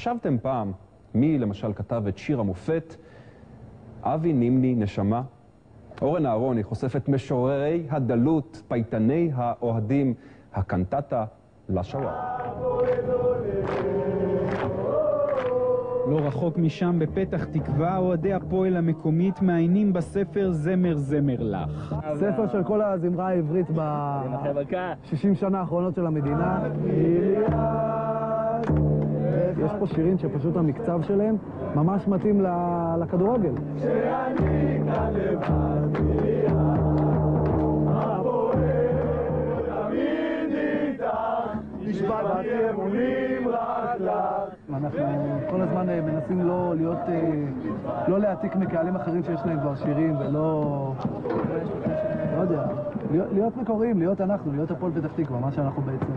חשבתם פעם מי למשל כתב את שיר המופת אבי נימני נשמה? אורן אהרוני חושף את משוררי הדלות, פייטני האוהדים, הקנטטה לשוואר. לא רחוק משם בפתח תקווה, אוהדי הפועל המקומית מעיינים בספר זמר זמר לך. ספר של כל הזמרה העברית ב-60 שנה האחרונות של המדינה. יש פה שירים שפשוט המקצב שלהם ממש מתאים לכדורגל. שאני כאן לבד נשבעתי אמונים רק לך. אנחנו כל הזמן מנסים לא להעתיק מקהלים אחרים שיש להם כבר שירים ולא... לא יודע, להיות מקוריים, להיות אנחנו, להיות הפועל פתח תקווה, מה שאנחנו בעצם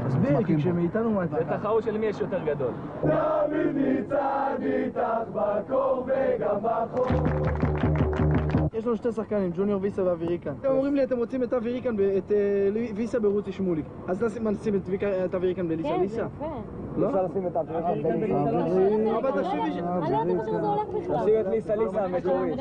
תסביר, כי כשמאיתנו... זה תחרות של מי יש יותר גדול. תמיד ניצד איתך בקור וגם בחור. יש לנו שתי שחקנים, ג'וניור ויסה ואבי ריקן. הם אומרים לי, אתם רוצים את אבי ריקן ואת ויסה ברותי שמולי. אז נשים את אבי ריקן בליסה ליסה? כן, לא? אפשר לשים את אבי ריקן בליסה. אבל תחשבי ש... אני לא יודעת שזה הולך בכלל. תשאיר את ליסה ליסה המקורית.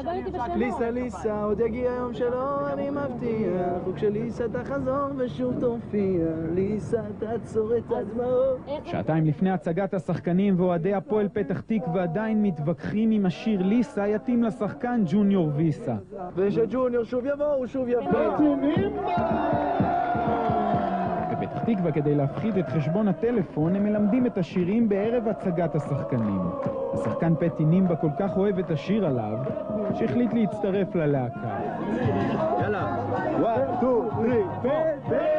ליסה ליסה, עוד יגיע היום שלא, אני מבטיח. וכשליסה תחזור ושוב תופיע, ליסה תעצור את הדמעות. שעתיים לפני הצגת השחקנים ואוהדי הפועל פתח תקווה עדיין מתווכחים עם השיר ליסה יתאים לשחקן ג'וניור ויסה. ושג'וניור שוב יבוא, הוא שוב יבוא. בפתח תקווה, כדי להפחיד את חשבון הטלפון, הם מלמדים את השירים בערב הצגת השחקנים. השחקן פטי נימבה כל כך אוהב את השיר עליו, שהחליט להצטרף ללהקה. יאללה, 1, 2, 3, 4